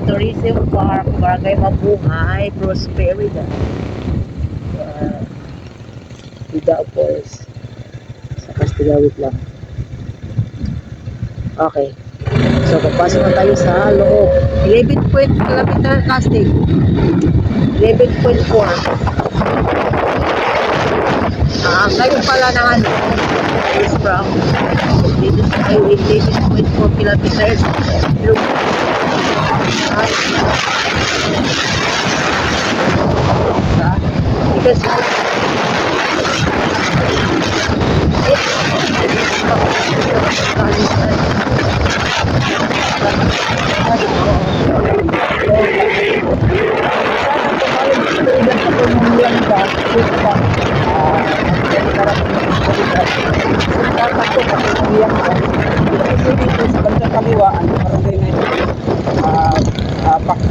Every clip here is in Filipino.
Tourism Park, Barangay Mabuhay, Prosperity. Vida Falls. Sa Castigawit lang. Okay. So, papasok na tayo sa loob. 11 kilometer casting. 11.4. Ngayon pala ng ano, is from dito sa highway, 11.4 kilometers. Because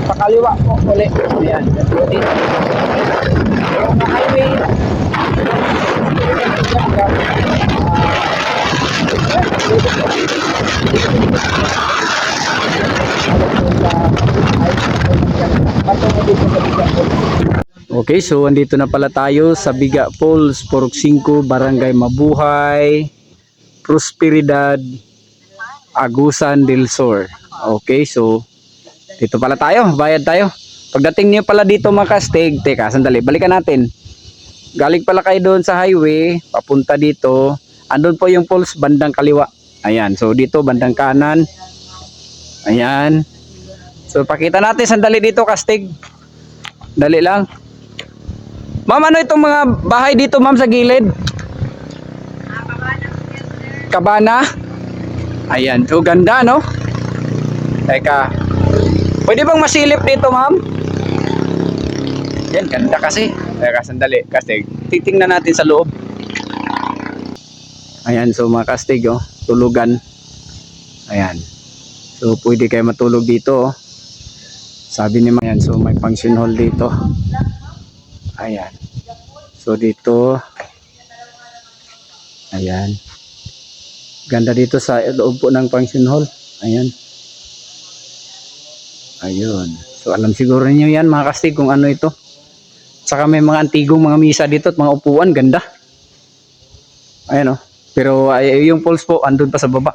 pakaliwa po ulit. Ayan. Highway. Okay, so andito na pala tayo sa Biga Falls, Purok 5, Barangay Mabuhay, Prosperidad, Agusan del Sur. Okay, so dito pala tayo, bayad tayo. Pagdating niyo pala dito mga kastig, teka, sandali, balikan natin. Galing pala kayo doon sa highway, papunta dito. Andun po yung falls bandang kaliwa. Ayan, so dito bandang kanan. Ayan. So pakita natin sandali dito kastig. Dali lang. Ma'am, ano itong mga bahay dito ma'am sa gilid? Cabana. Ayan, so ganda no? Teka. Pwede bang masilip dito, ma'am? Yan, ganda kasi. Teka, sandali, kastig. Titingnan natin sa loob. Ayan, so mga kastig, oh, tulugan. Ayan. So, pwede kayo matulog dito, oh. Sabi ni ma'am, ayan, so may function hall dito. Ayan. So, dito. Ayan. Ganda dito sa loob po ng function hall. Ayan. Ayun. So alam siguro niyo yan mga kastig kung ano ito. Saka may mga antigong mga misa dito at mga upuan. Ganda. Ayan o. Pero yung falls po andun pa sa baba.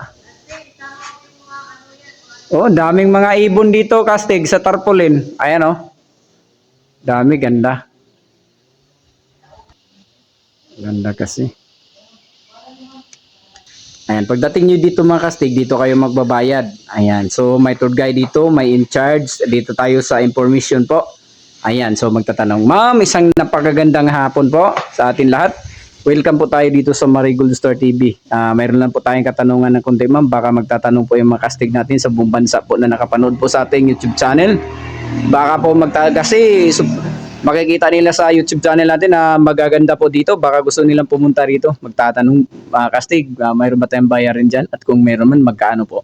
Oh, daming mga ibon dito kastig sa tarpaulin. Ayan o. Dami, ganda. Ganda kasi. Ayan, pagdating nyo dito mga kastig, dito kayo magbabayad. Ayan, so may tour guide dito, may in charge. Dito tayo sa information po. Ayan, so magtatanong. Ma'am, isang napakagandang hapon po sa atin lahat. Welcome po tayo dito sa Marigold Store TV. Mayroon lang po tayong katanungan ng konti ma'am. Baka magtatanong po yung mga kastig natin sa buong bansa po na nakapanood po sa ating YouTube channel. Baka po kasi makikita nila sa YouTube channel natin na magaganda po dito. Baka gusto nilang pumunta rito. Magtatanong, kastig, mayroon ba tayong bayarin dyan? At kung mayroon man, magkano po?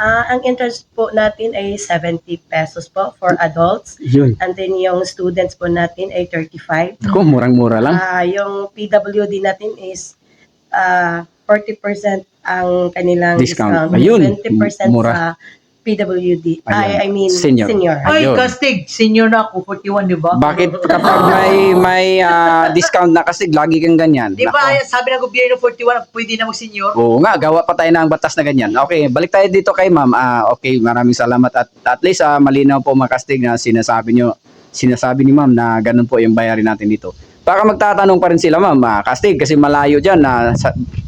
ang entrance po natin ay 70 pesos po for adults. Yun. And then yung students po natin ay 35. Ako, murang-mura lang. Yung PWD natin is 40% ang kanilang discount. Ayun, 20% mura. sa PWD. Ayun. I mean Senior. senior. Ay, Ayun. kastig. Senior na ako, 41, di ba? Bakit kapag may discount na kastig, lagi kang ganyan? Di ba, Nako. sabi ng gobyerno 41, pwede na mag-senior? Oo nga, gawa pa tayo ng batas na ganyan. Okay, balik tayo dito kay ma'am. Okay, maraming salamat at least malinaw po mga kastig na sinasabi ni ma'am na ganun po yung bayarin natin dito. Baka magtatanong pa rin sila ma'am, kastig kasi malayo dyan.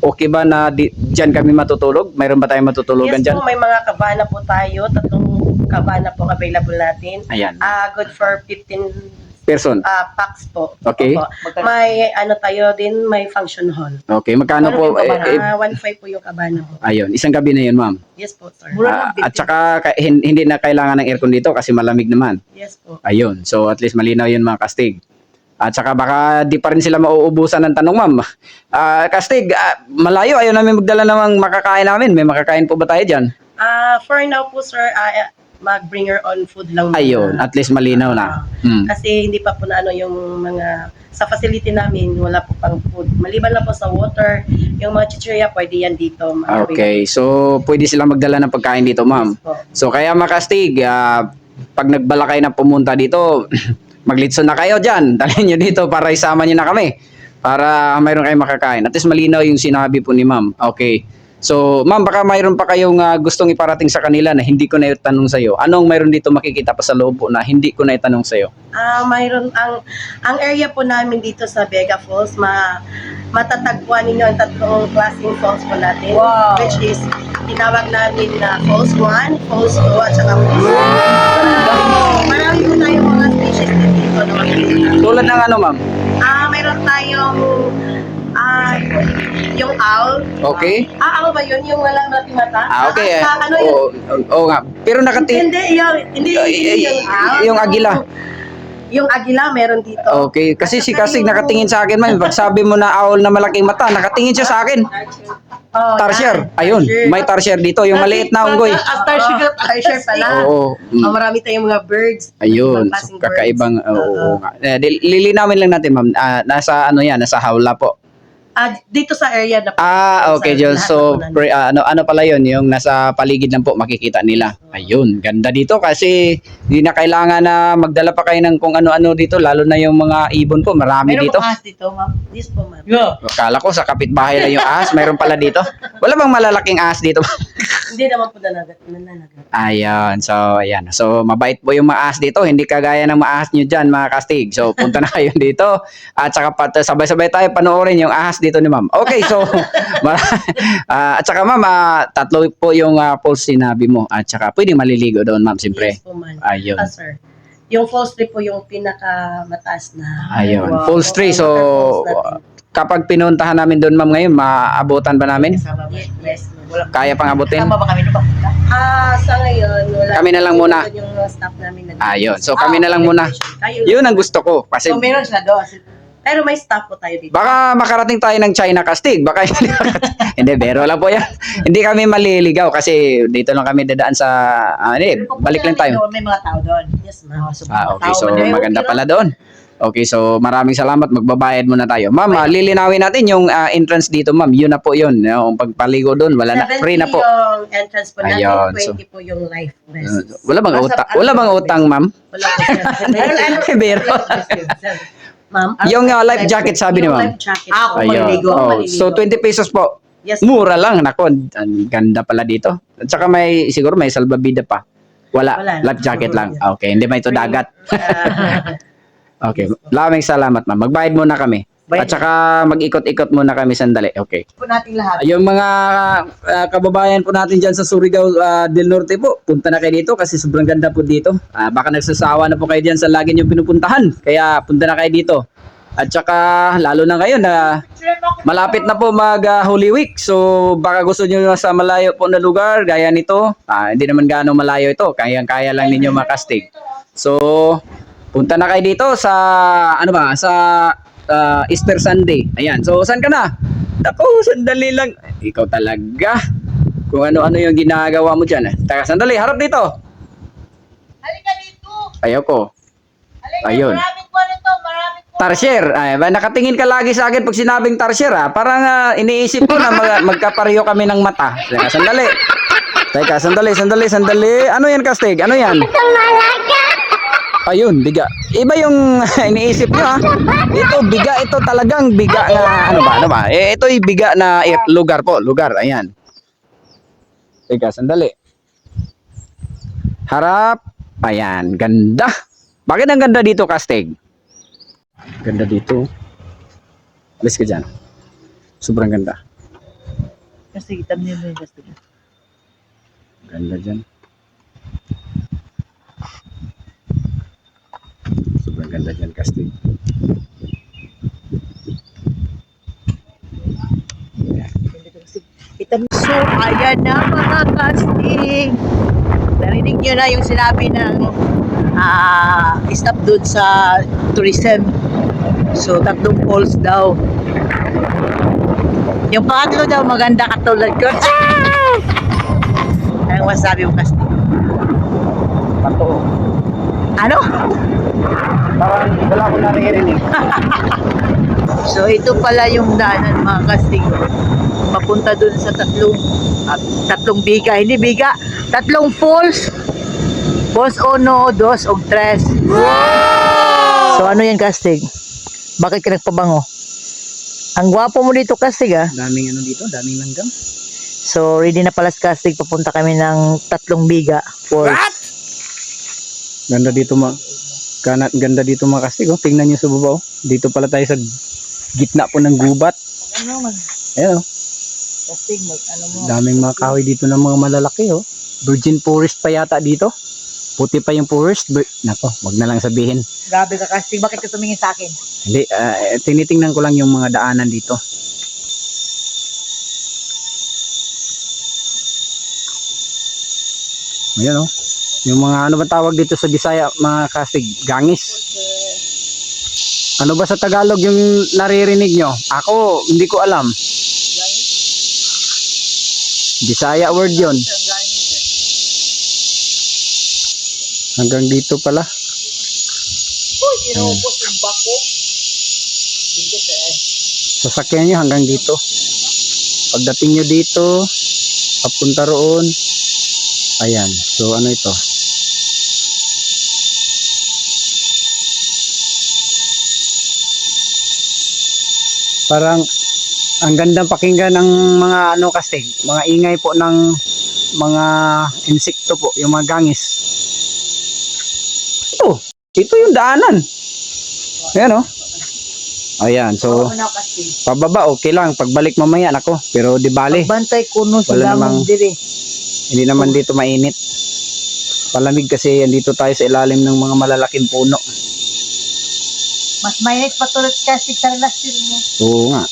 Okay ba na dyan kami matutulog? Mayroon ba tayong matutulugan Yes dyan? po, may mga kabana po tayo. 3 kabana po available natin. Ayan. Good for 15 Person. packs po. Okay. Opo. May ano tayo din, may function hall. Okay, magkano po? 1.5 po yung kabana po. Ayun, isang gabi na yun ma'am. Yes po, sir. Mura lang, At saka hindi na kailangan ng aircon dito kasi malamig naman. Yes po. Ayun, so at least malinaw yun mga kastig. At saka baka di pa rin sila mauubusan ng tanong ma'am. Kastig, malayo, ayaw namin magdala namang makakain namin. May makakain po ba tayo dyan? For now po, sir, mag-bring your own food lang muna. Ayun, at least malinaw na. Kasi hindi pa po na ano yung mga sa facility namin, wala po pang food. Maliban lang po sa water, yung mga chichirya, pwede yan dito. Okay, so pwede silang magdala ng pagkain dito ma'am. Yes po. So kaya mga kastig, pag nagbala kayo na pumunta dito, maglitso na kayo dyan. Dalhin nyo dito para isama nyo na kami. Para mayroon kayong makakain. At least malinaw yung sinabi po ni ma'am. Okay. So, ma'am, baka mayroon pa kayong gustong iparating sa kanila na hindi ko na itanong sa iyo. Anong mayroon dito makikita pa sa loob po na hindi ko na itanong sa iyo? Mayroon ang area po namin dito sa Vega Falls, matatagpuan ninyo ang tatlong klaseng falls po natin. Wow. Which is, tinawag namin na Falls 1, Falls 2, at saka Falls 3. Marami po tayong mga species din dito na makikita. Tulad ng ano, ma'am? Mayroon tayong yung owl. Okay. Owl ba yun? Yung walang malaking mata? Okay. Ano yun? Oo nga. Pero Hindi yung owl. yung agila. Yung agila meron dito. Okay. Kasi si Kasig nakatingin sa akin, ma'am. Pag sabi mo na owl na malaking mata, nakatingin siya sa akin. Oh, Tarsier. yan. Ayun. Tarsier. May tarsier dito. Yung maliit na unggoy. Tarsier pala. Oo. Marami tayong mga birds. Ayun. Ibang So, klaseng birds. kakaibang. Oo Oo. nga. Lilinawin lang natin, ma'am. Nasa ano yan? Nasa hawla po. Dito sa area na po. Okay, Sa John. lahat So, na po na- ano pala yun? Yung nasa paligid lang po makikita nila. Ayun, ganda dito kasi hindi na kailangan na magdala pa kayo ng kung ano-ano dito, lalo na yung mga ibon po, marami Meron dito. bang ahas dito, ma'am? This po, ma'am. Yeah. Akala ko sa kapitbahay lang yung ahas, mayroon pala dito. Wala bang malalaking ahas dito? Hindi naman po nananagat. Ayun, so ayan. So mabait po yung mga ahas dito, hindi kagaya ng mga ahas nyo dyan, mga kastig. So punta na kayo dito at saka sabay-sabay tayo panoorin yung ahas dito ni ma'am. Okay, so at saka ma'am, tatlo po yung falls sinabi mo at saka pwedeng maliligo doon ma'am, siyempre. Yes po, ma'am. Ayun. Sir. Yung falls tree po yung pinakamataas na. Ayun, Wow. falls tree. So kapag pinuntahan namin doon ma'am ngayon, maabutan ba namin? Kasama ba? Yes. Wala. Kaya pang abutin? Kasama ba kami na papunta? Sa ngayon, wala. Kami na lang muna. Yung staff namin. Ayun, so kami na lang muna. Kayo Yun ang gusto ko kasi So, meron sila doon. Pero may staff po tayo dito. baka makarating tayo ng China Kastig. Baka hindi, bero lang po yan. Hindi kami maliligaw kasi dito lang kami dadaan sa hindi, balik lang tayo. May mga tao doon. Yes, ma'am. Okay, so maganda pala doon. Okay, so maraming salamat. Magbabayad muna tayo. Ma'am, lilinawin natin yung entrance dito, ma'am. Yun na po yun. Yung pagpaligo doon, wala na. Free na po. yung entrance po natin, Ayun, 20 po yung life vest. Wala bang utang? Wala bang utang, ma'am? Wala po sir. Bero. Ma'am? Yung life jacket, sabi ni Yung ma'am. life jacket Ah, po. kung Ayun. maliligo. Oh, Maliligo. so 20 pesos po. Yes. Mura lang. Nako, ang ganda pala dito. At saka siguro may salbabida pa. Wala. Wala. Life jacket lang. Okay, hindi may ito dagat. Okay, maraming salamat ma'am. Magbayad muna kami. At saka mag-ikot-ikot muna kami sandali. Okay. Po nating lahat. Yung mga kababayan po natin dyan sa Surigao del Norte po, punta na kayo dito kasi sobrang ganda po dito. Baka nagsasawa na po kayo dyan sa lagi nyo pinupuntahan. Kaya punta na kayo dito. At saka lalo na ngayon na malapit na po mag Holy Week. So baka gusto nyo sa malayo po na lugar gaya nito. Hindi naman gaano malayo ito. Kayang-kaya lang ninyo makastig. So punta na kayo dito sa sa Easter Sunday. Ayan. So saan ka na? Ako, sandali lang. Ikaw talaga. Kung ano-ano yung ginagawa mo diyan. Taka sandali, harap dito. Halika dito. Ayoko. Halika, Ayun. maraming po nito. Maraming po. Tarsier. Ay, nakatingin ka lagi sa akin pag sinabing tarsier Parang iniisip ko na magkapareho kami ng mata. Teka, sandali. Teka, sandali. Ano yan, Kastig? Ano yan? Ayun, biga. Iba yung iniisip nyo Ito, biga. Ito talagang biga na, ano ba? Ito'y biga na lugar po. Lugar, ayan. Teka, sandali. Harap. Ayan, ganda. Bakit ang ganda dito, Kastig? Ganda dito. Alis ka dyan. Sobrang ganda. Kasi kita niyo yung kasi. Ganda dyan. Sobrang ganda dyan, Kastig. Kita niyo. So, ayan na mga casting. Narinig niyo na yung sinabi ng stop doon sa tourism. So, 3 falls daw. Yung pangatlo daw, maganda katulad ko. Anong masabi mo, casting? Pato. Ano? Parang wala ko naririnig. So, ito pala yung daanan mga casting. Papunta dun sa tatlong biga. Hindi biga, 3 falls. Falls 1, 2, o 3. So ano yan, Kastig? Bakit ka nagpabango? Ang gwapo mo dito, Kastig, ah. Daming ano dito, daming langgam. So ready na pala si Kastig, papunta kami ng 3 biga falls. Ganda dito ganda dito mga kastig, oh. Tingnan niyo sa baba, oh. Dito pala tayo sa gitna po ng gubat. Ano mag Ayan, oh. Kastig, ano mo? Daming mga kahoy dito ng mga malalaki, oh. Virgin forest pa yata dito. Puti pa yung forest. Nako, wag na lang sabihin. Grabe ka, Kastig, bakit ka tumingin sa akin? Hindi, tinitingnan ko lang yung mga daanan dito. Ayan, oh. Yung mga ano ba tawag dito sa Bisaya, mga kastig, gangis. Ano ba sa Tagalog yung naririnig nyo? Ako, hindi ko alam. Bisaya word yun. Hanggang dito pala. Uy, inubos yung bako. Sasakyan nyo hanggang dito. Pagdating nyo dito, papunta roon. Ayan, so ano ito? Parang ang gandang pakinggan ng mga ano kastig, mga ingay po ng mga insekto po, yung mga gangis. Ito yung daanan. Ayan, oh. Ayan, so Ano, Kastig? pababa okay lang, pagbalik mamaya nako, pero di bali. Bantay kuno sa Wala lamang namang- diri. Hindi naman dito mainit. Palamig kasi andito tayo sa ilalim ng mga malalaking puno. Mas mainit pa tulad, Kastig, sa relasyon mo. Oo nga.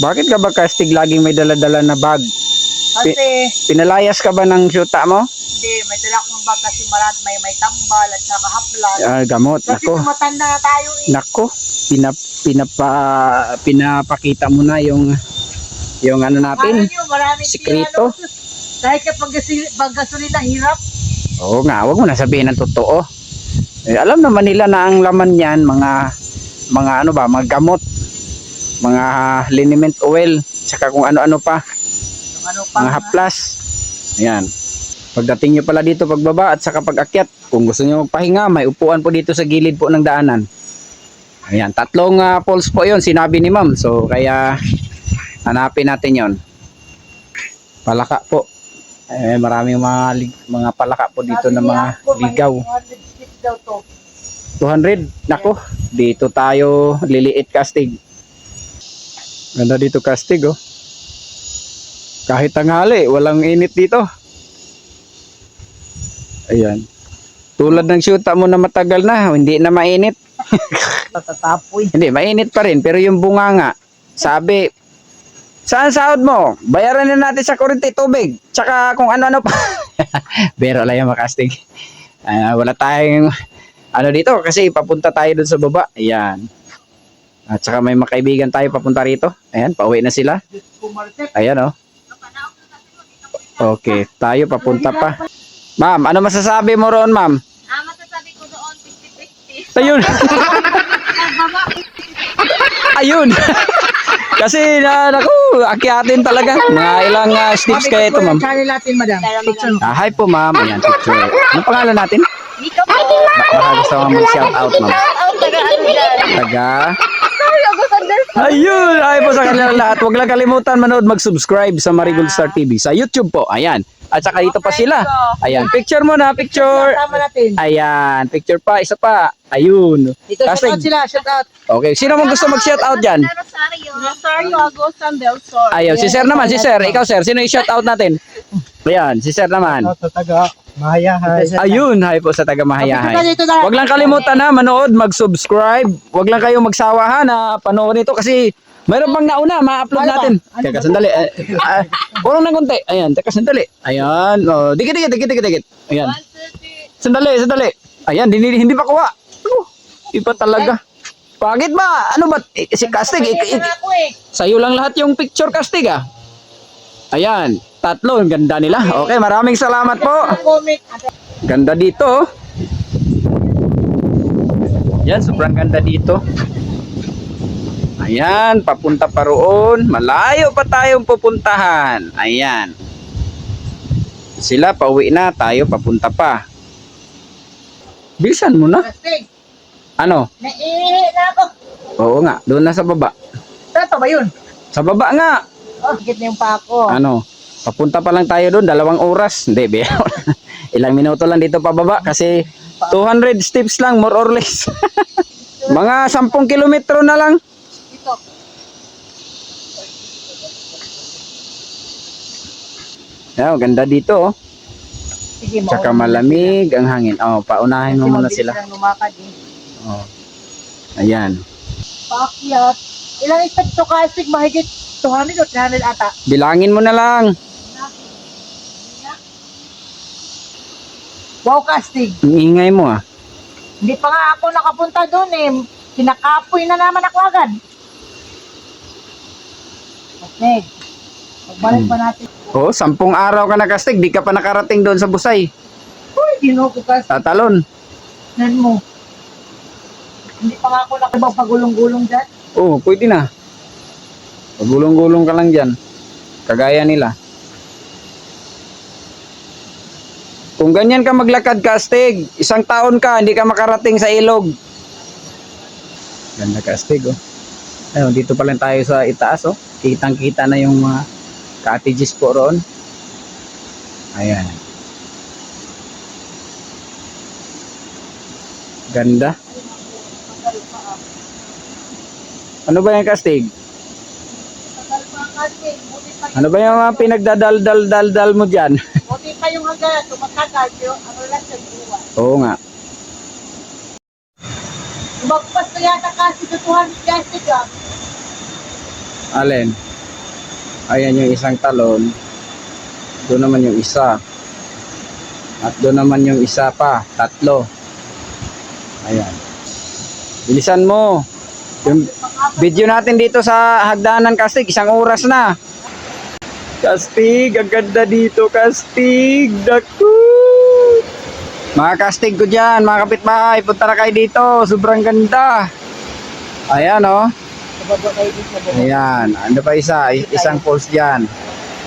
Bakit ka ba kastig laging may dala-dala na bag? Kasi, Pinalayas ka ba ng syuta mo? hindi, may dala akong bag kasi marat may tambal at saka haplan. Gamot. Kasi Nako. tumatanda na tayo eh. Nako. Pinapakita mo na yung ano natin. Nyo, maraming Sikreto. Kahit kapag gasolina hirap. Oo nga, wag mo na sabihin ng totoo. Alam naman nila na ang laman niyan mga ano ba, mga gamot, mga liniment oil, saka kung ano-ano pa, Ano pa mga haplas. Ayan. Pagdating nyo pala dito pagbaba at saka pag-akyat, kung gusto nyo magpahinga, may upuan po dito sa gilid po ng daanan. Ayan, 3 falls po yon sinabi ni ma'am. So kaya hanapin natin yon. Palaka po. Maraming mga palaka po dito na mga ligaw. 200 feet daw to. 200. Nako, dito tayo liliit kastig. Ganda dito kastig, oh. Kahit tanghali, walang init dito. Ayan. Tulad ng syuta mo na matagal na, hindi na mainit. Tatatapoy. Hindi, mainit pa rin. Pero yung bunganga, sabi, saan sahod mo? Bayaran na natin sa kuryente, tubig. Tsaka kung ano-ano pa. Pero lang yung makastig. Wala tayong ano dito kasi papunta tayo dun sa baba. Ayan. At saka may mga kaibigan tayo papunta rito. Ayan, pauwi na sila. Ayan, oh. Okay, tayo papunta pa. Ma'am, ano masasabi mo roon, ma'am? Masasabi ko doon, 50-50. Ayun. Ayun. Kasi naku, akyatin talaga. Mga ilang steps kaya ito, ma'am. Channel natin, madam. Picture mo. Hi po, ma'am. Ayan, picture. Ano pangalan natin? Ikaw po. Baka gusto mo mag-shout out, ma'am. Ang taga ano dyan. Taga. Sorry, ako sandal. Ayun, ay po sa kanila lahat. Huwag lang kalimutan manood, mag-subscribe sa Marigold Star TV sa YouTube po. Ayan. At saka dito pa sila. Ayan, picture mo na, picture. Tama natin. Ayan, picture pa, isa pa. Ayun. Dito, shout out sila, shout out. Okay, sino mo gusto mag-shout out dyan? Rosario. Rosario Agosan del Sol. Ayun, si Sir naman, si Sir. Ikaw, Sir, sino yung shout out natin? Ayan, si Sir naman. taga Mahayahay. Ayun, hi po sa taga Mahayahay. Dito na. Huwag lang kalimutan na manood, mag-subscribe. Huwag lang kayong magsawa ha na panoorin ito kasi mayroon pang nauna, ma-upload natin. Teka, sandali. Urong ng konti. Ayan, teka, sandali. Ayan, oh, dikit. Ayan. Sandali. Ayan, hindi pa kuha. Iba talaga. Bakit ba? Ano ba? Si Kastig, sa'yo lang lahat yung picture, Kastig, ah. Ayan, 3, ang ganda nila. Okay, maraming salamat po. Ganda dito. Yan, sobrang ganda dito. Ayan, papunta pa roon. Malayo pa tayong pupuntahan. Ayan. Sila pauwi na, tayo papunta pa. Bilisan mo na. Kastig, Ano? naiihi na ako. Oo nga, doon na sa baba. Tato ba yun? Sa baba nga. Oh, higit na yung pako. Ano? Papunta pa lang tayo doon, 2 oras. Hindi, biyaw. Ilang minuto lang dito pababa kasi 200 steps lang, more or less. Mga 10 kilometro na lang. Ito. Ayan, ganda dito oh. Sige, Tsaka malamig ang hangin. Oh, paunahin mo muna sila. Lumakad eh. Oh. Ayan. Paakyat. Ilang steps to Kastig? Mahigit 200 o 300 ata. Bilangin mo na lang. Wow, Kastig. Ang ingay mo ah. Hindi pa nga ako nakapunta doon eh. Kinakapoy na naman ako agad. Kastig. Pagbalik pa natin. Oh, 10 araw ka na Kastig, di ka pa nakarating doon sa Busay. Uy, dino ko Kastig. Tatalon. Nan mo. Hindi pa nga ako nakapagpagulong-gulong dyan. Oh, pwede na. Pagulong-gulong ka lang dyan. Kagaya nila. Kung ganyan ka maglakad Kastig, 1 taon ka, hindi ka makarating sa ilog. Ganda Kastig oh. Ayun, dito pa lang tayo sa itaas oh. Kitang-kita na yung mga cottages po roon. Ayan. Ganda. Ano ba yung Kastig? Ano ba yung mga pinagdadal-dal-dal mo dyan? Buti pa yung hanggang tumatagal yung ang relasyon buwan. Oo nga. Magpas na yata kasi sa 200 Kastig ah. Alin? Ayan yung isang talon. Doon naman yung isa. At doon naman yung isa pa. 3. Ayan. Bilisan mo. Yung video natin dito sa hagdanan Kastig, 1 oras na. Kastig, ang ganda dito Kastig. Daku. Mga Kastig ko dyan, mga kapitbahay, punta na kayo dito. Sobrang ganda. Ayan oh. Sababa kayo din sa buwan. Ayan, ano pa isa? Isang poles dyan.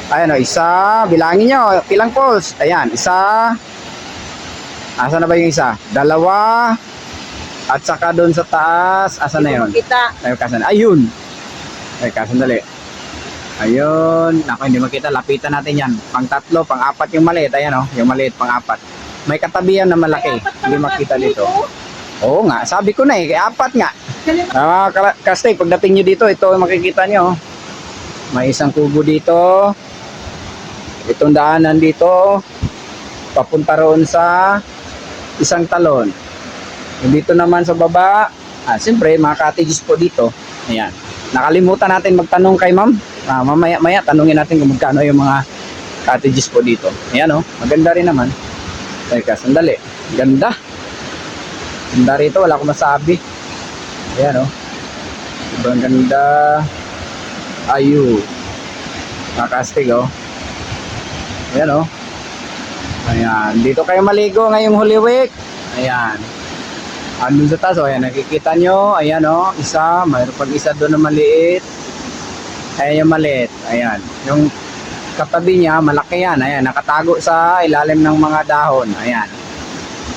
Ayan o, isa. Bilangin nyo, ilang poles? Ayan, isa. Asa na ba yung isa? 2. At saka doon sa taas, asa na yun? Kita. Ayun, kasan. Ayun. Ay, kasandali. Ayun. Naku, hindi makita. Lapitan natin yan. Pang-3, pang-4 yung maliit. Ayan o, yung maliit, pang-4. May katabihan na malaki. Hindi makita dito. Oo nga, sabi ko na eh, kaya 4 nga. Kastig, pagdating nyo dito, ito ang makikita nyo. May isang kubo dito. Itong daanan dito. Papunta roon sa isang talon. Dito naman sa baba, siyempre, mga cottages po dito. Ayan. Nakalimutan natin magtanong kay ma'am. Mamaya-maya, tanungin natin kung magkano yung mga cottages po dito. Ayan o, maganda rin naman. Teka, sandali. Ganda. Ganda rito, wala akong masabi. Ayan o. Sobrang ganda. Ayu. Nakastig o. Ayan o. Ayan. Dito kayo maligo ngayong Holy Week. Ayan. Andun sa taas o. Ayan, nakikita nyo. Ayan o. Isa. Mayroon pag isa doon na maliit. Ayan yung maliit. Ayan. Yung katabi niya, malaki yan. Ayan, nakatago sa ilalim ng mga dahon. Ayan.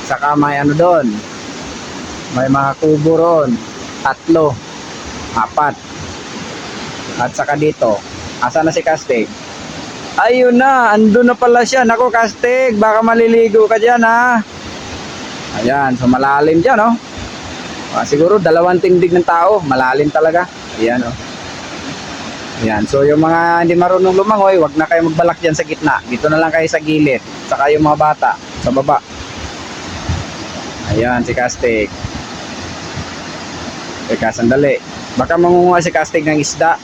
Saka may ano doon. May mga kubo ron. 3, 4. At saka dito. Asa na si Kastig? Ayun na, andun na pala siya. Naku Kastig, baka maliligo ka dyan ha. Ayan, so malalim dyan oh. Siguro 2 tindig ng tao. Malalim talaga. Ayan oh. Ayan, so yung mga hindi marunong lumangoy, wag na kayo magbalak dyan sa gitna. Dito na lang kayo sa gilid. Saka yung mga bata, sa baba. Ayan, si Kastig. Teka, sandali. Baka mangunguha si Kastig ng isda.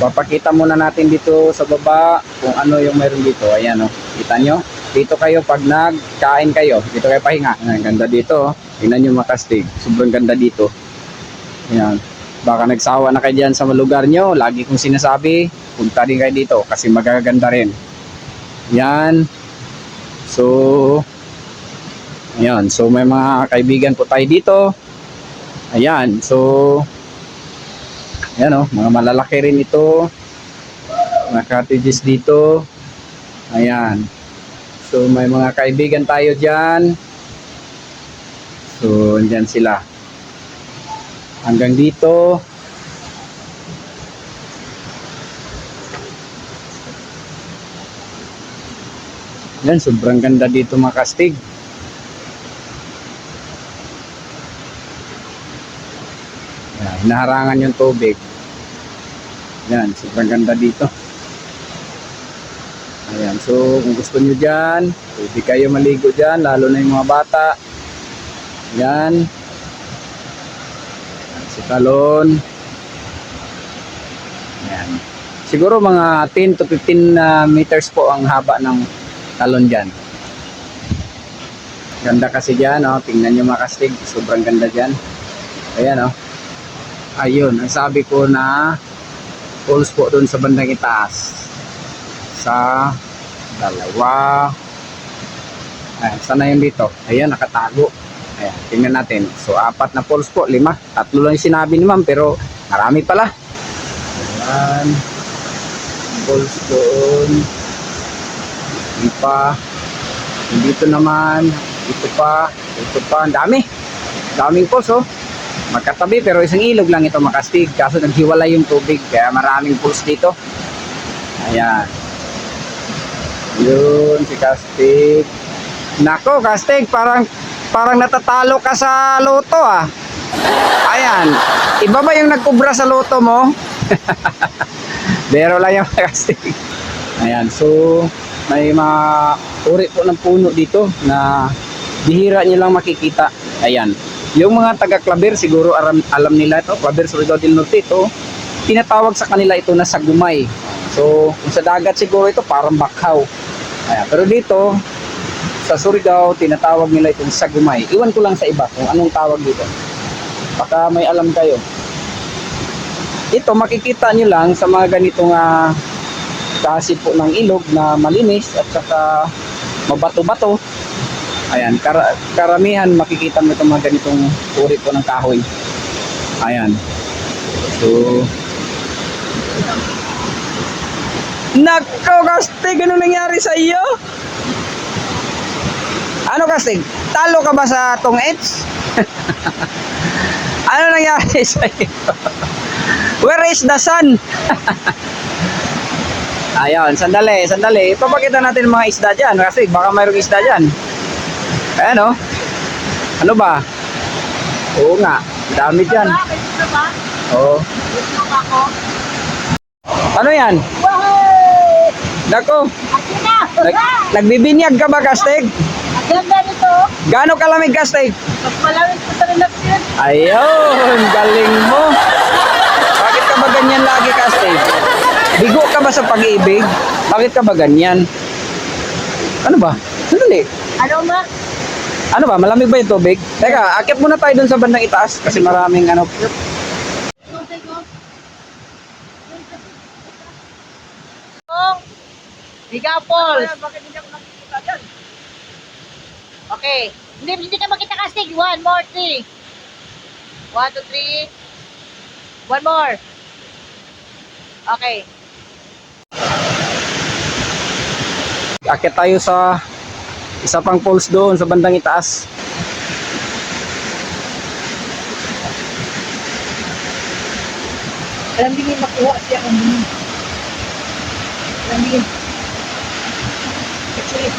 Papakita muna natin dito sa baba kung ano yung meron dito. Ayan o, kita nyo? Dito kayo pag nagkain kayo. Dito kayo pahinga. Ayan, ganda dito. Tingnan nyo mga Kastig. Sobrang ganda dito. Ayan. Baka nagsawa na kayo dyan sa lugar nyo. Lagi kong sinasabi, punta din kayo dito kasi magaganda rin. Yan. So, ayan. So, may mga kaibigan po tayo dito. Ayan. So, ayan o. Mga malalaki rin ito. Mga cottages dito. Ayan. So, may mga kaibigan tayo dyan. So, andyan sila. Hanggang dito. Yan, sobrang ganda dito mga kastig. Yan, hinaharangan yung tubig. Yan, sobrang ganda dito. Ayan, so kung gusto nyo dyan, pwede kayo maligo dyan, lalo na yung mga bata. Yan. Si talon. Yan. Siguro mga 10 to 15 meters po ang haba ng talon dyan. Ganda kasi dyan, oh. Tingnan nyo mga kastig, sobrang ganda dyan. Ayan, oh. Ayun, ang sabi ko na falls po doon sa bandang itaas. Sa dalawa. Ayan, sana yun dito. Ayan, nakatago. Ayan, tingnan natin. So, 4 na falls po, 5. 3 lang yung sinabi ni ma'am, pero marami pala. Ayan. Falls doon. Hindi pa. Dito naman. Ito pa. Ito pa. Ang dami. Daming falls, oh. Magkatabi, pero isang ilog lang ito makastig. Kaso naghiwalay yung tubig. Kaya maraming falls dito. Ayan. Yun, si Kastig. Nako, Kastig, parang natatalo ka sa loto, ah. Ayan. Iba ba yung nagkubra sa loto mo? Bero lang yung Kastig. Ayan, so may mga uri po ng puno dito na bihira nyo lang makikita. Ayan. Yung mga taga-Claver siguro alam nila ito. Claver, Surigao del Norte, ito. Tinatawag sa kanila ito na sagumay. So, kung sa dagat siguro ito parang bakhaw. Ayan. Pero dito, sa Surigao, tinatawag nila itong sagumay. Iwan ko lang sa iba kung anong tawag dito. Baka may alam kayo. Ito, makikita nyo lang sa mga ganitong kasi po ng ilog na malinis at saka mabato-bato. Ayan, karamihan makikita mo itong mga ganitong uri po ng kahoy. Ayan. So, nako, Kastig, ano nangyari sa iyo? Ano, Kastig? Talo ka ba sa tong H? Ano nangyari sa iyo? Where is the sun? Ayan, sandali. Ipapakita natin mga isda dyan. Kastig, baka mayroong isda dyan. Ayan, oh. Ano ba? Oo nga, dami dyan. Oo. Ano yan? Nako. Nagbibinyag ka ba, Kastig? Ganda nito. Gaano kalamig, Kastig? Mas malamig pa sa relasyon. Ayun, galing mo. Bakit ka ba ganyan lagi, Kastig? Bigo ka ba sa pag-ibig? Bakit ka ba ganyan? Ano ba? Sandali. Ano ma? Ano ba? Malamig ba yung tubig? Teka, akit muna tayo dun sa bandang itaas kasi maraming ano. Biga Falls. Okay. Hindi ka makita Kastig. 1 more, 3. 1, 2, 3. 1 more. Okay. Akit tayo sa isa pang falls doon sa bandang itaas. Alam din makuha siya ang dumi. Alam din. Actually.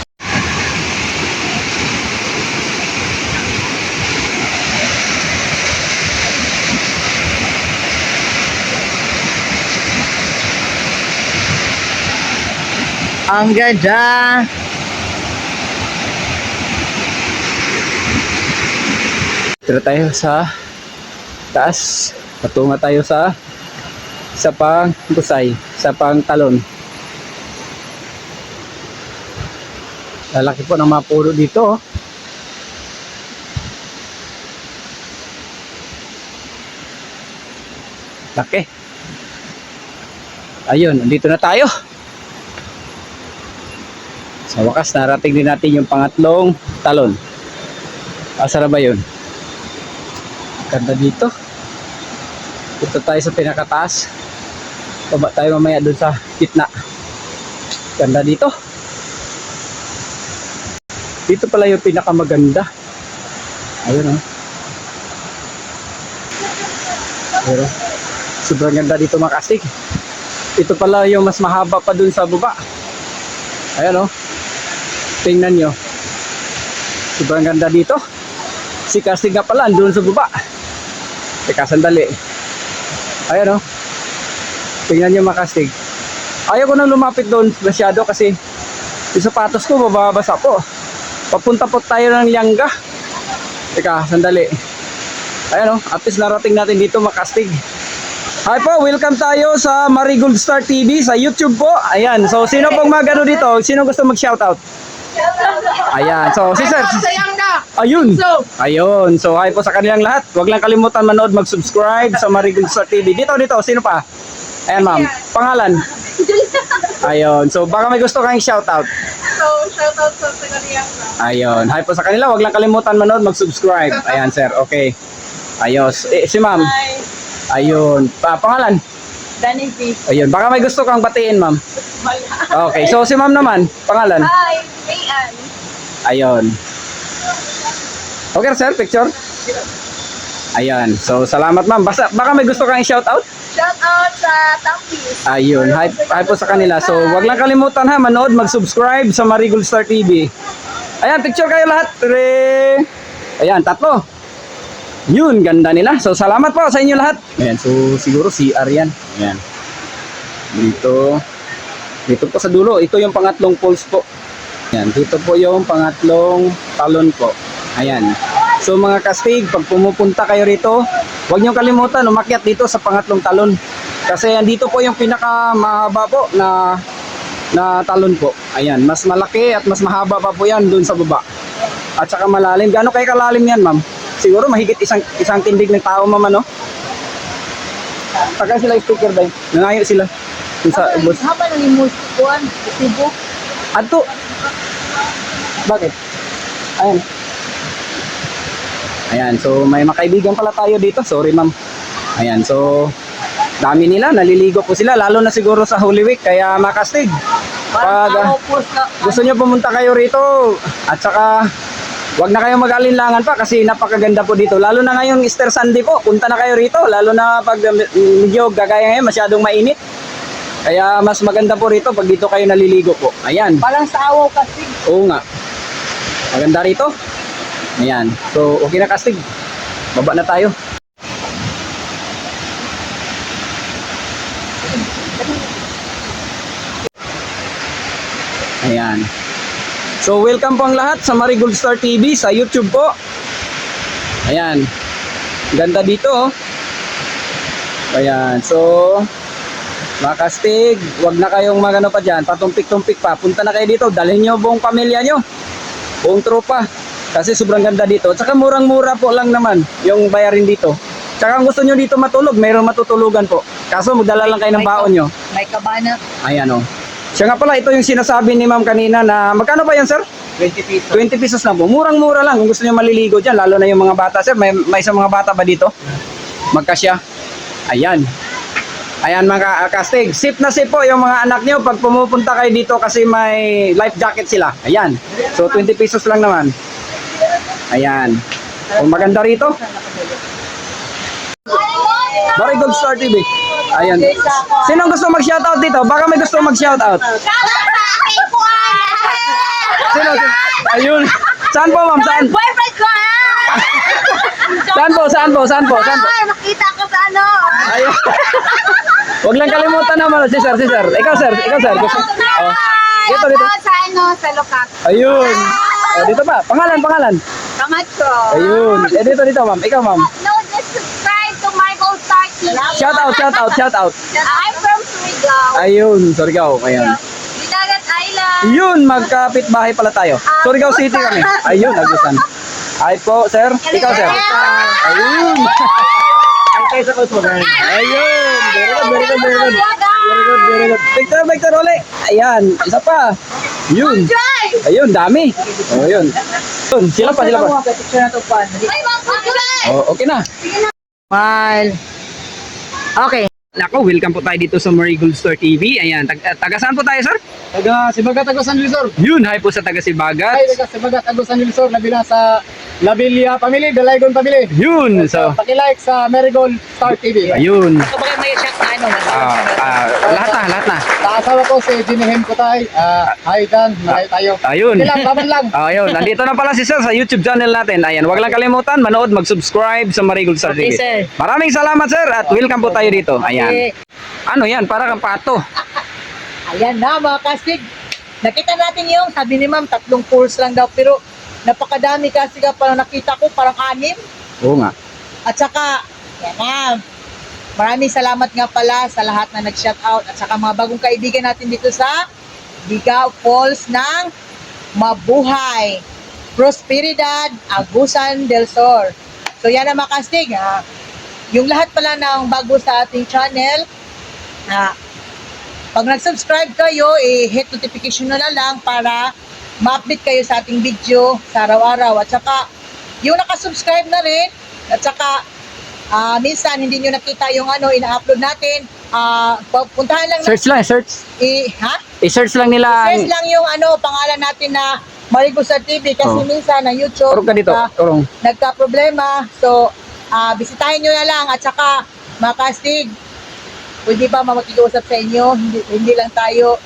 Ang ganda. Tira tayo sa taas. Patunga tayo sa isa pang busay, isa pang talon. Lalaki po ng mga puro dito, oh. Laki. Ayun, andito na tayo. Sa wakas, narating din natin yung pangatlong talon. Asa na ba yun? Ganda dito. Punta tayo sa pinakataas. Baba tayo mamaya dun sa gitna. Ganda dito. Dito pala yung pinakamaganda. Ayun, oh. Pero, sobrang ganda dito mga kastig. Ito pala yung mas mahaba pa dun sa baba. Ayan o. Tingnan nyo. Sobrang ganda dito. Si kastig nga pala, andun sa baba. Teka, sandali. Ayan o. Tingnan nyo mga kastig. Ayaw ko nang lumapit doon masyado kasi yung sapatos ko mababasa po. Papunta po tayo ng Lianga. Teka, sandali. Ayan o, at least narating natin dito makastig. Hi po, welcome tayo sa Marigold Star TV sa YouTube po. Ayan, so sino pong magano dito? Sino gusto mag-shoutout? Ayan, so si Sir. Ayun. Ayun, so hi po sa kanilang lahat. Huwag lang kalimutan manood, mag-subscribe sa Marigold Star TV. Dito, sino pa? Ayan ma'am, pangalan? Ayun, so baka may gusto kang shoutout. So, shoutout sa Tagaliang. Ayun, hi po sa kanila. Huwag lang kalimutan manood, mag-subscribe. Ayan sir, okay. Ayos, si ma'am. Ayun, pangalan? Danny B. Ayun, baka may gusto kang batiin ma'am. Okay, so si ma'am naman, pangalan? Hi, Mayan. Ayun. Okay sir, picture? Ayan, so salamat ma'am. Baka may gusto kang i-shoutout? Shoutout sa Tampis. Ayun, hi po sa kanila. So wag lang kalimutan ha, manood, mag-subscribe sa Marigold Star TV. Ayan, picture kayo lahat. Three. Ayan, 3. Yun, ganda nila. So salamat po sa inyo lahat. Ayan, so siguro CR yan. Ayan. Dito po sa dulo, ito yung pangatlong poles po. Ayan, dito po yung pangatlong talon po. Ayan. So mga kastig, pag pumupunta kayo rito, huwag niyo kalimutan umakyat dito sa pangatlong talon. Kasi andito po yung pinaka mahaba po na talon po. Ayan, mas malaki at mas mahaba pa po yan dun sa baba. At saka malalim. Gaano kayo kalalim yan, ma'am? Siguro mahigit isang tindig ng tao, ma'am, ano? Pagka sila speaker ba? Nangayo sila. Dun sa bus. Haba ng imusikuan, isibo. Ato. Bakit? Ayan. Ayan, so may makaibigan pala tayo dito. Sorry, ma'am. Ayan, so dami nila, naliligo po sila, lalo na siguro sa Holy Week, kaya makastig. Pag gusto nyo pumunta kayo rito, at saka wag na kayo mag-alinlangan pa kasi napakaganda po dito. Lalo na ngayong Easter Sunday po, punta na kayo rito, lalo na pag medyo gagaya ngayon, masyadong mainit. Kaya mas maganda po rito pag dito kayo naliligo po. Ayan. Parang sa awaw kasi. Oo nga. Maganda rito. Ayan. So, okay na kastig. Baba na tayo. Ayan. So, welcome po ang lahat sa Marigold Star TV sa YouTube po. Ayan. Ganda dito, oh. Ayan. So, mga kastig, wag na kayong magano pa dyan, patumpik-tumpik pa. Punta na kayo dito, dalhin nyo buong pamilya nyo, buong tropa. Kasi sobrang ganda dito. Tsaka murang-mura po lang naman yung bayarin dito. Tsaka kung gusto nyo dito matulog, mayroon matutulugan po. Kaso magdala lang kayo ng baon nyo. May kabana. Ayan o. Siya nga pala, ito yung sinasabi ni ma'am kanina na, magkano ba yan sir? 20 pesos. 20 pesos na po. Murang-mura lang kung gusto nyo maliligo dyan, lalo na yung mga bata. Sir, may isang mga bata ba dito? Magkasya. Ayan. Ayan mga kastig. Sip na sip po yung mga anak nyo pag pumupunta kayo dito kasi may life jacket sila. Ayan. So 20 pesos lang naman. Ayan. Kung maganda rito. Marigold Star TV. Ayan. Sino gusto mag-shoutout dito? Baka may gusto mag-shoutout. Sino? Ayun. Saan po ma'am? Saan? Boyfriend ko Saan po? Saan po? Saan po? Saan po? Nakita ko sa ano. Ayun. Huwag lang kalimutan naman si sir, si sir. Ikaw sir, Gusto. Oh. Dito, dito. Sa ano, sa Lokat. Ayun. Oh, dito pa. Pangalan. Kamatko. Ayun. Dito ma'am. Ikaw ma'am. No, just subscribe to my Gold Star TV. Shout out. I'm from Surigao. Ayun, Surigao. Ayan. Dinagat Island. Yun, magkapit bahay pala tayo. Surigao City kami. Ayun, Agusan. Ay po, sir. Ikaw, sir. Ayun. Kaysa ko po. Ayun. Very good. Picture ulit. Ayan, isa pa. Yun. Ayun, dami. Oh, yun. Yun, sila pa. Picture na to pa. Ay, mga Oh, okay na. Smile. Okay. Nako, welcome po tayo dito sa Marigold Star TV. Ayan, taga saan po tayo, sir? Taga Sibagat, Agusan del Sur. Yun, hi po sa taga Sibagat. Taga Sibagat, Agusan del Sur. Labi na sa Labilia Family, Dalaygon Family. Yun. So, Paki-like sa Marigold Star TV. ayun. Kapag may shot na ano. Lahat na. Sa asawa ko si Jinihem Kutay. Hi Dan, maray tayo. Ayun. Hindi lang, laban lang. Ayun, nandito na pala si Sir sa YouTube channel natin. Ayan, wag lang kalimutan manood, mag-subscribe sa Marigold Star TV. Okay, sir. Maraming salamat, sir, at welcome po tayo dito. Ayan. Okay. Ano yan? Para kang pato. Ayan na mga kastig. Nakita natin yung sabi ni ma'am 3 pools lang daw pero napakadami kasi parang nakita ko parang 6. Oo nga. At saka, yan na. Maraming salamat nga pala sa lahat na nag-shoutout at saka mga bagong kaibigan natin dito sa Biga Falls ng Mabuhay, Prosperidad, Agusan del Sur. So yan na mga kastig. Yung lahat pala ng bago sa ating channel, pag nag-subscribe kayo, hit notification na lang para ma-update kayo sa ating video sa araw-araw. At saka, yung nakasubscribe na rin, at saka, minsan hindi nyo nakita yung ina-upload natin, puntahan lang Search lang, search. I-search lang nila. Search lang yung pangalan natin na Marigold Star TV kasi minsan na YouTube Turong ka dito. Turong. nagka-problema. So, bisitahin nyo na lang at saka mga kastig, pwede ba makikiusap sa inyo? Hindi lang tayo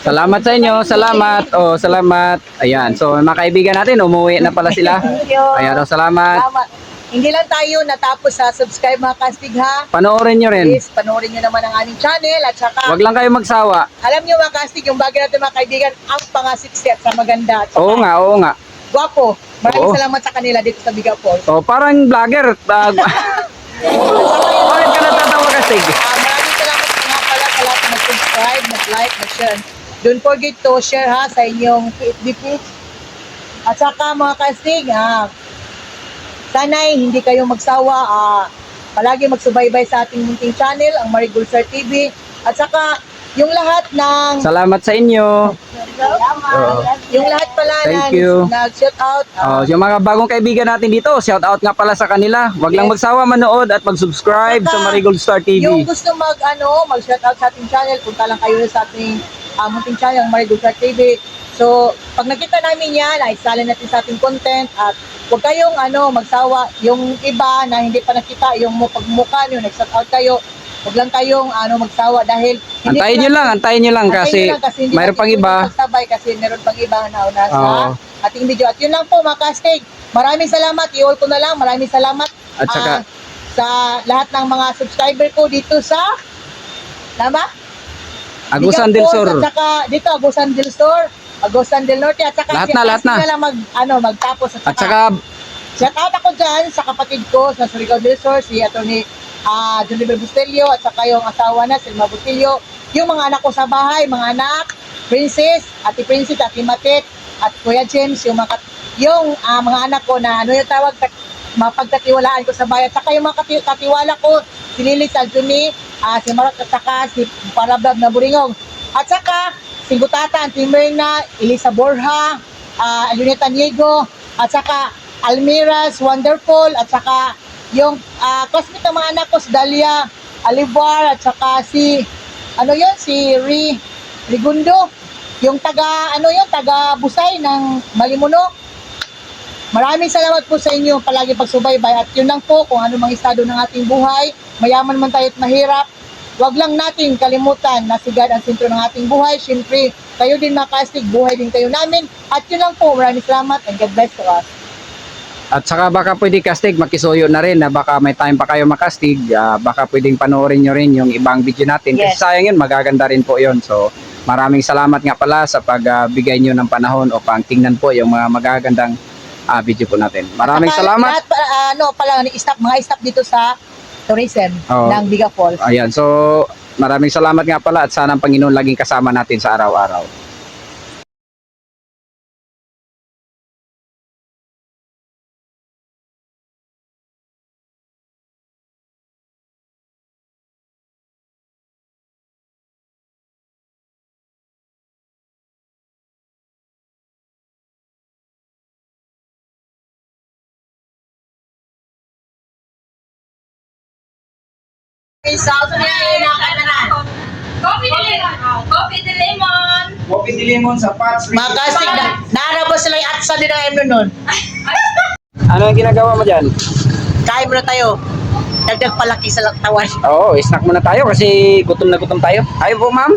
Salamat sa inyo. Salamat. Oh, salamat. Ayan. So, mga kaibigan natin, umuwi na pala sila. Thank you. Ayan, oh, salamat. Hindi lang tayo natapos sa subscribe mga kastig ha. Panoorin nyo rin. Please, panoorin nyo naman ang aming channel at saka Wag lang kayo magsawa. alam nyo mga kastig, yung bagay natin mga kaibigan, ang pangasiksi at sa maganda. At saka, Oo nga, oo nga. Gwapo. Maraming Oo. salamat sa kanila dito sa Biga Falls. Oh, parang vlogger. Bakit ka natatawa kasi? Maraming salamat nga pala sa lahat na nag-subscribe, nag-like, nag-share. Don't forget to share ha sa inyong FB page. At saka mga kastig, sana'y hindi kayo magsawa. Palagi magsubaybay sa ating munting channel, ang Marigold Star TV. At saka, yung lahat ng... Salamat sa inyo. Yung lahat pala Thank you. nag-shout out. Oh, yung mga bagong kaibigan natin dito, shout out nga pala sa kanila. Wag lang magsawa manood at mag-subscribe sa Marigold Star Yung TV. gusto mag-shout out sa ating channel, punta lang kayo sa ating munting channel, Marigold Star TV. So, pag nakita namin yan, ay salin natin sa ating content at huwag kayong magsawa. Yung iba na hindi pa nakita, yung pagmukha nyo, nag-shout out kayo, huwag lang kayong magsawa dahil Antayin nyo lang kasi hindi mayroon natin pang iba. pwedeng pagsabay kasi meron pang iba na una sa Oo. ating video. At yun lang po mga kastig. Maraming salamat. I-all ko na lang. Maraming salamat At saka- sa lahat ng mga subscriber ko dito sa tama? Agusan Biga del Falls, Sur. At saka dito Agusan del Sur, Agusan del Norte at saka Lahat si na, lahat Asti na. lang magtapos At saka, shout out ako dyan sa kapatid ko sa Surigao del Sur, si Atty. Juniper Bustillo at saka yung asawa na, Selma Bustillo. Yung mga anak ko sa bahay, mga anak, Princess, Ate Princess, Ate Matet, at Kuya James, yung mga anak ko na yung tawag, mapagkatiwalaan ko sa bahay. At saka yung mga katiwala ko, si Lily Saljuni, si Marat at saka si Parablab na Buringog. At saka, si Gutata, Auntie Myrna, Elisa Borja, Luneta Niego, at saka Almira's Wonderful, at saka yung classmate ng mga anak ko, si Dalia Alivar, at saka si si Rigundo, yung taga Busay ng Malimuno. Maraming salamat po sa inyo palagi pagsubaybay at yun lang po kung ano mang estado ng ating buhay, mayaman man tayo at mahirap, wag lang natin kalimutan na si God ang sentro ng ating buhay. Siyempre, kayo din mga kastig, buhay din kayo namin. At yun lang po, maraming salamat and God bless to us. at saka baka pwede kastig, makisuyo na rin na baka may time pa kayo makastig. Baka pwedeng panoorin nyo rin yung ibang video natin. Kasi Yes. sayang yun, magaganda rin po yun. So, maraming salamat nga pala sa pagbigay nyo ng panahon o pang tingnan po yung mga magagandang video po natin. Maraming At saka salamat. Lahat mga staff dito sa tourism Oo. ng Biga Falls. Ayan, so maraming salamat nga pala at sana ang Panginoon laging kasama natin sa araw-araw. Coffee de lemon. Coffee de lemon. Coffee de lemon sa pots. Mga kastig, naarap sila yung atsa din ang emno nun. Ano ang ginagawa mo dyan? Kain mo na tayo. Dagdag palaki sa laktawan. Oo, snack muna tayo kasi gutom na gutom tayo. Ayaw po, ma'am.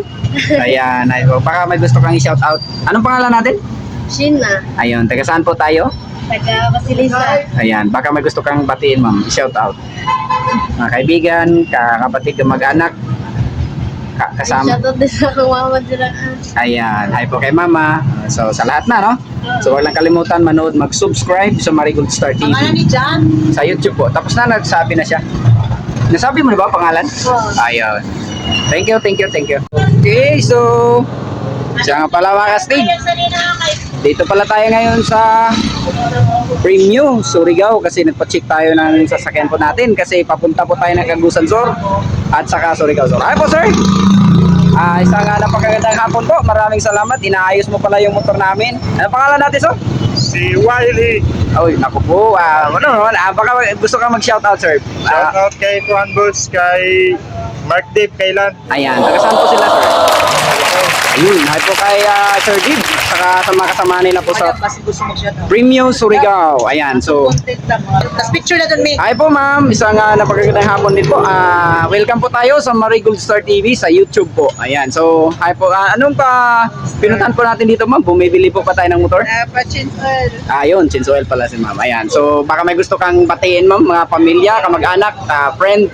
Ayan, ayaw po. Baka may gusto kang i-shout out. Anong pangalan natin? Sheena. Ayun, taga saan po tayo? Taga Basilisa. Ayan, baka may gusto kang batiin, ma'am. I-shout out. Mga kaibigan, kapatid, mag-anak, kasama. Shoutout din sa akong mama dyan. Ayan, hi po kay mama. So, sa lahat na, no? So, huwag lang kalimutan manood, mag-subscribe sa Marigold Star TV. Pangalan ni John? Sa YouTube po. Tapos na, nagsabi na siya. Nasabi mo na ba pangalan? Ayun. Thank you, thank you, thank you. Okay, so, siya nga pala mga kastig. Dito pala tayo ngayon sa Premium, Surigao kasi nagpa-check tayo ng sasakyan po natin kasi papunta po tayo ng Agusan Sur at saka Surigao Sur. Hi po sir! Isang napakagandang hapon po. Maraming salamat. Inaayos mo pala yung motor namin. Ano pangalan natin sir? Si Wiley. Oy, naku po. Baka gusto kang mag-shoutout sir. Shoutout kay Juan Bus, kay Mark Dave Kailan. Ayan, taga saan po sila sir? Ayun, hi po kay Sir Dib, saka sa mga kasama nila po sa Kasi gusto mo siya. Premium Surigao. Ayan, so Content lang. Tapos picture na dun, Mick. hi po ma'am, isang napakagandang hapon din po. Welcome po tayo sa Marigold Star TV sa YouTube po. Ayan, so hi po. Anong pinuntahan po natin dito ma'am? Bumibili po pa tayo ng motor? Pachinol. Ayun, Chinsoel pala si ma'am. Ayan, so baka may gusto kang batiin ma'am, mga pamilya, kamag-anak, friend.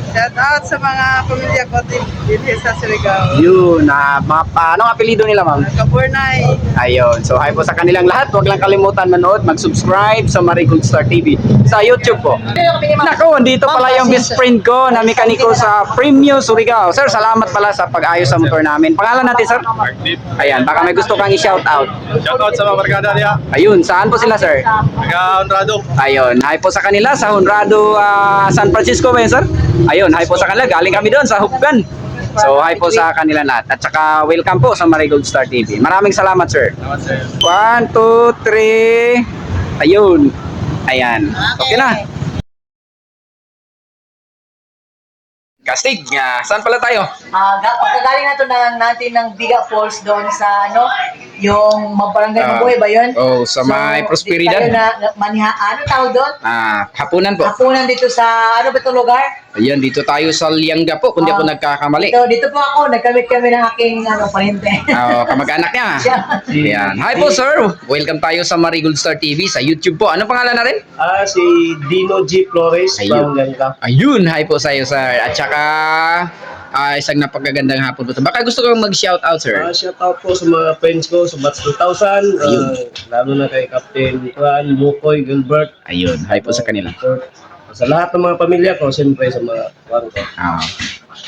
Shout out sa mga pamilya ko din sa Surigao. Yun, anong apelido nila ma'am? Kaburnay. Ayun. So, hi po sa kanilang lahat. Huwag lang kalimutan manood, mag-subscribe sa Marigold Star TV sa YouTube po. Naku, andito pala yung best friend ko na mekaniko sa Premium Surigao. Sir, salamat pala sa pag-ayos sa motor namin. Pangalan natin, sir? Mark Dave. Ayan, baka may gusto kang i-shout out. Shoutout sa mga barkada niya. Ayun, saan po sila, sir? Taga Honrado. Ayun, hi po sa kanila sa Honrado, San Francisco ba yun, sir? Ayun, hi po sa kanila. Galing kami doon sa Hupgan. So, hi po sa kanila lahat. At saka, welcome po sa Marigold Star TV. Maraming salamat, sir. Salamat sir. 1, 2, 3. Ayun. Ayan. Okay na. Kastig. Saan pala tayo? Pagkagaling natin ng Biga Falls doon sa yung Barangay Mabuhay ba yun? Oh, sa may Prosperidad. Tayo na maniha, ano tawag doon? Hapunan po. Hapunan dito sa, ano ba itong lugar? Ayan, dito tayo sa Lianga po, kung di ako nagkakamali. Dito po ako, nagkamit kami ng aking parente. Kamag-anak niya. Ayan. Hi po, sir. Welcome tayo sa Marigold Star TV sa YouTube po. Ano pangalan na rin? Si Dino G. Flores Ayun. from Langka. Ayun, hi po sa iyo, sir. At saka, isang napakagandang hapon po. Baka gusto kong mag-shout out, sir. Shout out po sa mga friends ko sa Batch 2000. Lalo na kay Captain Juan, Mukoy, Gilbert. Ayun, hi po sa kanila. Sa lahat ng mga pamilya ko, siyempre sa mga kuwan ko.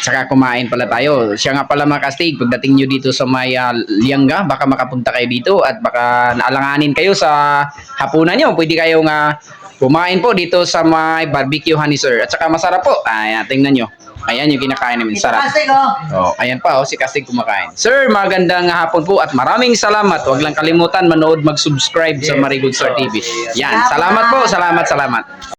Saka kumain pala tayo. Siya nga pala mga kastig, pagdating nyo dito sa may Lianga, baka makapunta kayo dito at baka naalanganin kayo sa hapunan nyo. Pwede kayong kumain po dito sa may barbecue honey, sir. At saka masarap po. Ayan, tingnan nyo. Ayan yung kinakain namin. Sarap. Ayan pa, si Kastig kumakain. Sir, magandang hapon po at maraming salamat. Huwag lang kalimutan manood, mag-subscribe sa Marigold Star TV. Yan, salamat po. Salamat.